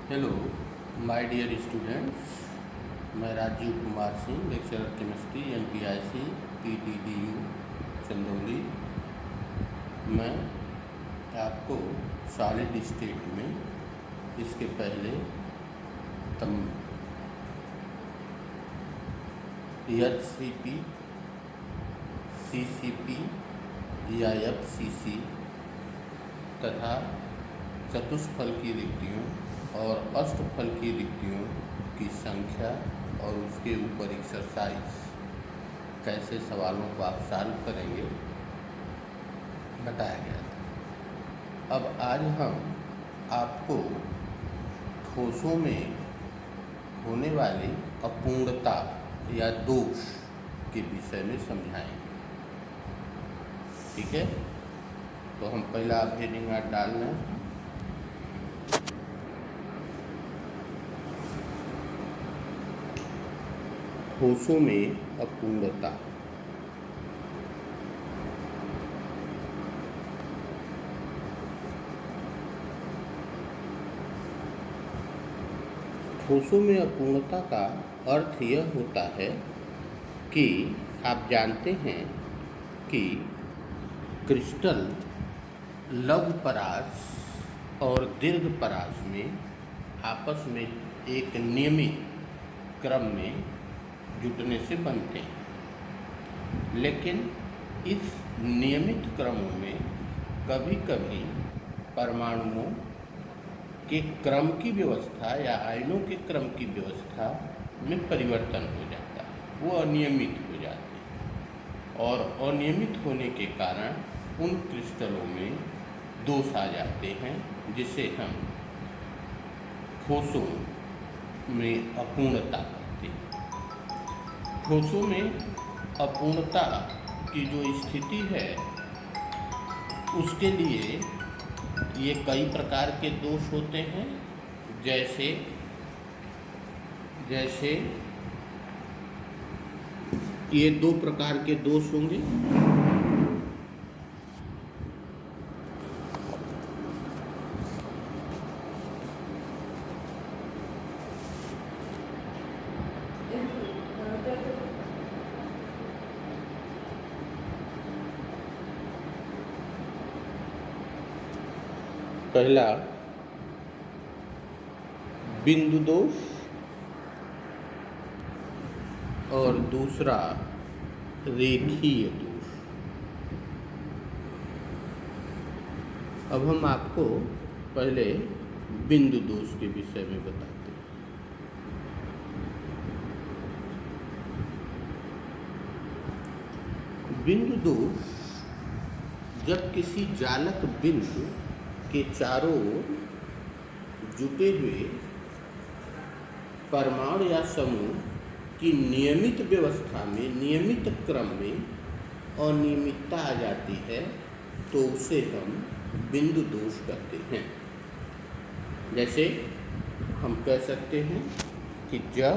Hello my dear students, मैं Rajiv Kumar Singh, lecturer chemistry NPIC PDDU Chandauli. मैं आपको सॉलिड स्टेट में इसके पहले तम HCP, CCP या FCC तथा चतुष्फल की रिक्तियों और अष्टफल की रिक्तियों की संख्या और उसके ऊपर एक्सरसाइज कैसे सवालों को आप सॉल्व करेंगे बताया गया था। अब आज हम आपको ठोसों में होने वाली अपूर्णता या दोष के विषय में समझाएंगे। ठीक है, तो हम पहला आप हेडिंग आज डाल लें। ठोसों में अपूर्णता। ठोसों में अपूर्णता का अर्थ यह होता है कि आप जानते हैं कि क्रिस्टल लघु परास और दीर्घ परास में आपस में एक नियमित क्रम में जुटने से बनते हैं, लेकिन इस नियमित क्रमों में कभी कभी परमाणुओं के क्रम की व्यवस्था या आयनों के क्रम की व्यवस्था में परिवर्तन हो जाता है, वो अनियमित हो जाते हैं और अनियमित होने के कारण उन क्रिस्टलों में दोष आ जाते हैं, जिसे हम ठोसों में अपूर्णता कहते हैं। ठोसों में अपूर्णता की जो स्थिति है उसके लिए ये कई प्रकार के दोष होते हैं, जैसे ये दो प्रकार के दोष होंगे। पहला बिंदु दोष और दूसरा रेखीय दोष। अब हम आपको पहले बिंदु दोष के विषय में बताते हैं। बिंदु दोष जब किसी जालक बिंदु के चारों ओर जुटे हुए परमाणु या समूह की नियमित व्यवस्था में, नियमित क्रम में अनियमितता आ जाती है, तो उसे हम बिंदु दोष कहते हैं। जैसे हम कह सकते हैं कि जब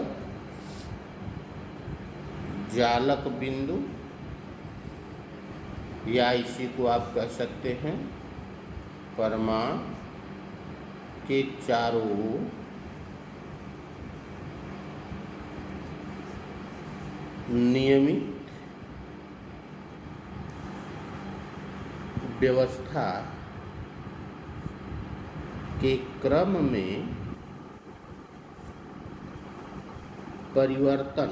जालक बिंदु या इसी को आप कह सकते हैं परमाणु के चारों ओर नियमित व्यवस्था के क्रम में परिवर्तन,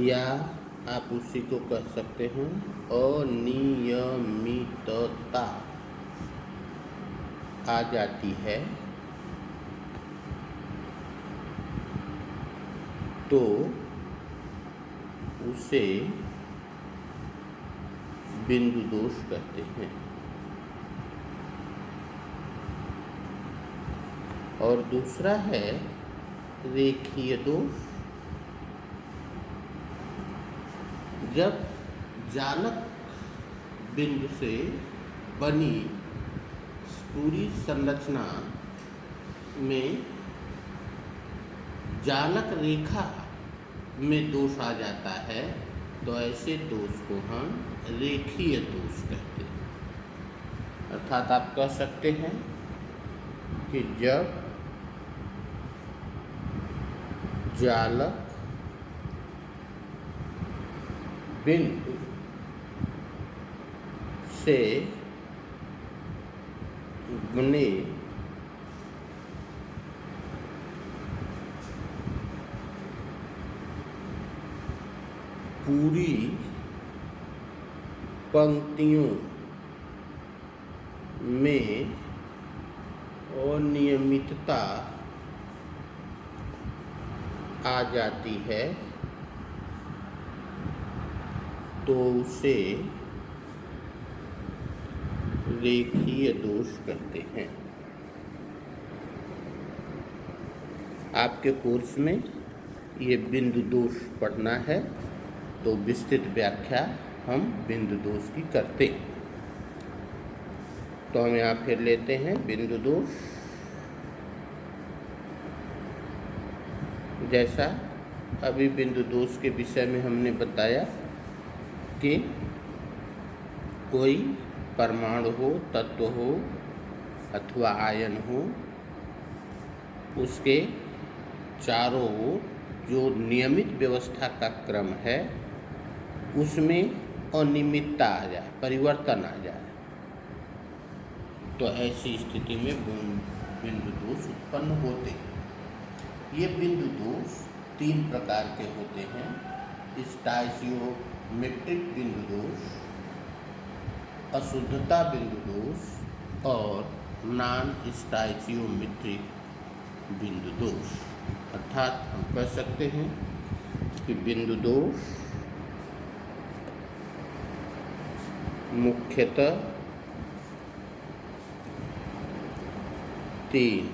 या आप उसी को कह सकते हैं अनियमितता आ जाती है, तो उसे बिंदु दोष कहते हैं। और दूसरा है रेखीय दोष। जब जालक बिंदु से बनी पूरी संरचना में जालक रेखा में दोष आ जाता है, तो ऐसे दोष को हम रेखीय दोष कहते हैं। अर्थात आप कह सकते हैं कि जब जालक बिंदु से बने पूरी पंक्तियों में अनियमितता आ जाती है तो उसे रेखीय दोष कहते हैं। आपके कोर्स में ये बिंदु दोष पढ़ना है तो विस्तृत व्याख्या हम बिंदु दोष की करते हैं। तो हम यहाँ फिर लेते हैं बिंदु दोष। जैसा अभी बिंदु दोष के विषय में हमने बताया कि कोई परमाणु हो, तत्व हो अथवा आयन हो, उसके चारों ओर जो नियमित व्यवस्था का क्रम है उसमें अनियमितता आ जाए, परिवर्तन आ जाए, तो ऐसी स्थिति में बिंदु दोष उत्पन्न होते हैं। ये बिंदु दोष 3 प्रकार के होते हैं: स्टाइचियोमेट्रिक बिंदु दोष, अशुद्धता बिंदु दोष और नॉन स्टाइचियोमेट्रिक बिंदु दोष। अर्थात हम कह सकते हैं कि बिंदु दोष मुख्यतः 3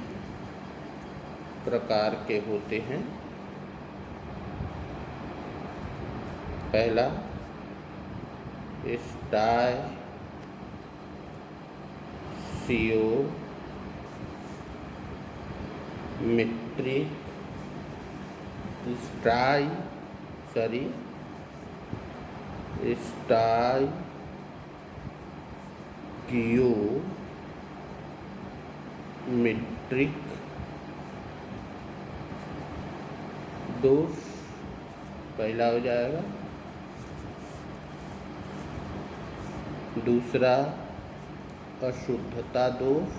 प्रकार के होते हैं। पहला स्टाइचियोमेट्रिक दोष पहला हो जाएगा। दूसरा अशुद्धता दोष,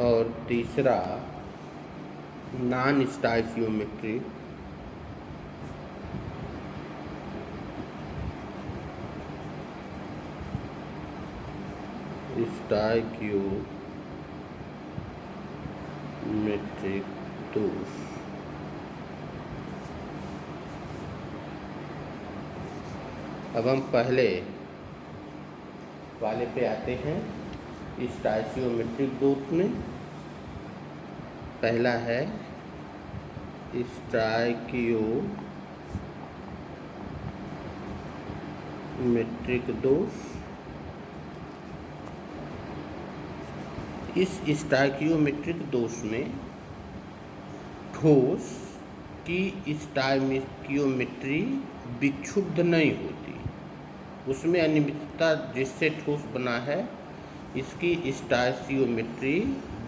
और तीसरा नॉन स्टाइचियोमेट्रिक स्टाइचियोमेट्रिक दोष। अब हम पहले वाले पे आते हैं। स्टाइचियोमेट्रिक दोष में पहला है स्टाइचियोमेट्रिक दोष। इस स्टाइचियोमेट्रिक दोष में ठोस की स्टाइचियोमेट्री विक्षुब्ध नहीं होती, उसमें अनियमितता जिससे ठोस बना है इसकी स्टाइचियोमेट्री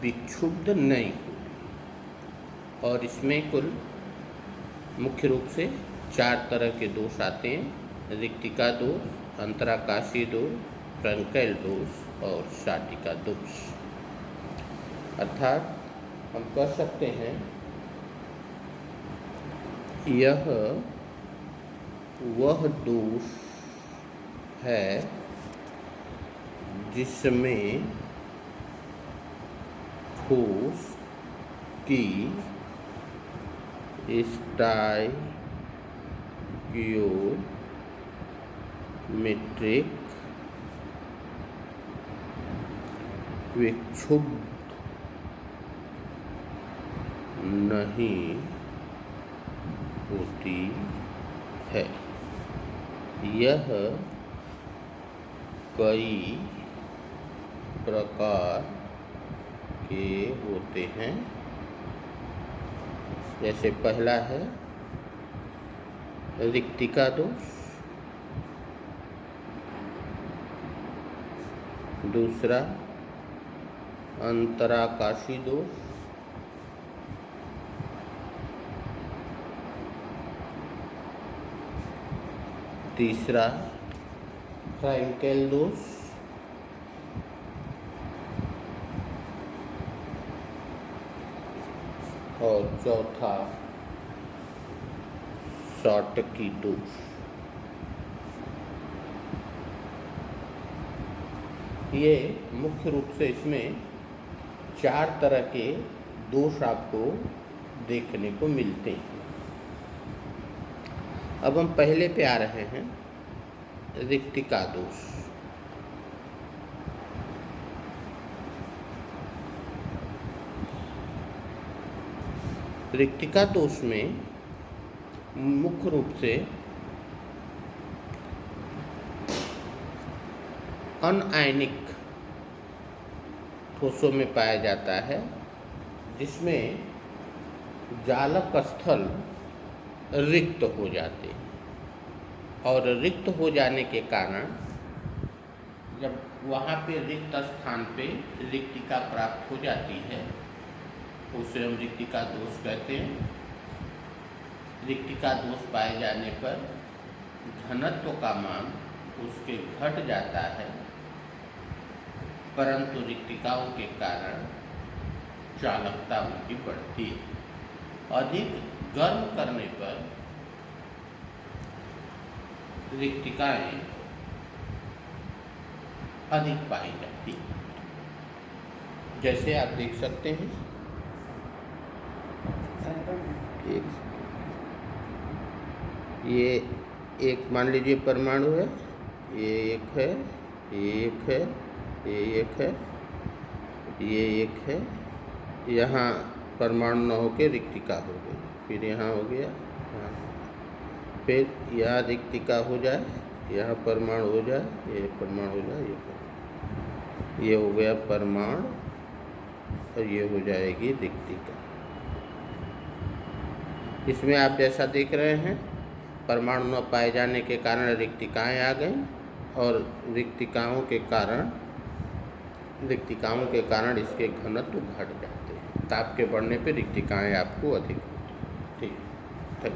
विक्षुब्ध नहीं होती। और इसमें कुल मुख्य रूप से 4 तरह के दोष आते हैं: रिक्तिका दोष, अंतराकाशीय दोष, फ्रैंकेल दोष और शाटिका दोष। अर्थात हम कह सकते हैं यह वह दोष है जिसमें ठोस की स्टाइचियोमेट्रिक विक्षुब्ध नहीं होती है। यह कई प्रकार के होते हैं। जैसे पहला है रिक्तिका दोष। दूसरा अंतराकाशी दोष, तीसरा फ्रैंकेल दोष, और चौथा शॉर्टकी दोष। ये मुख्य रूप से इसमें 4 तरह के दोष आपको देखने को मिलते हैं। अब हम पहले पे आ रहे हैं, रिक्तिका दोष। रिक्तिका दोष में मुख्य रूप से अनआयनिक ठोसों में पाया जाता है, जिसमें जालक स्थल रिक्त हो जाते हैं, और रिक्त हो जाने के कारण जब वहाँ पे रिक्त स्थान पे रिक्तिका प्राप्त हो जाती है, उसे हम रिक्तिका दोष कहते हैं। रिक्तिका दोष पाए जाने पर घनत्व का मान उसके घट जाता है, परंतु रिक्तिकाओं के कारण चालकता उनकी बढ़ती है। अधिक गर्म करने पर रिक्तिकाएं अधिक पाई जाती हैं। जैसे आप देख सकते हैं, ये एक मान लीजिए परमाणु है, ये एक है, ये एक है, ये एक है, ये एक है। यहाँ परमाणु न होकर रिक्तिका हो गई, फिर यहाँ हो गया, यहाँ फिर यहाँ रिक्तिका हो जाए, यहाँ परमाणु हो जाए, ये परमाणु हो जाए, ये हो गया परमाणु, और ये हो जाएगी रिक्तिका। इसमें आप जैसा देख रहे हैं, परमाणु न पाए जाने के कारण रिक्तिकाएं आ गईं, और रिक्तिकाओं के कारण इसके घनत्व घट जाते हैं। ताप के बढ़ने पर रिक्तिकाएं आपको अधिक होती हैं। ठीक है।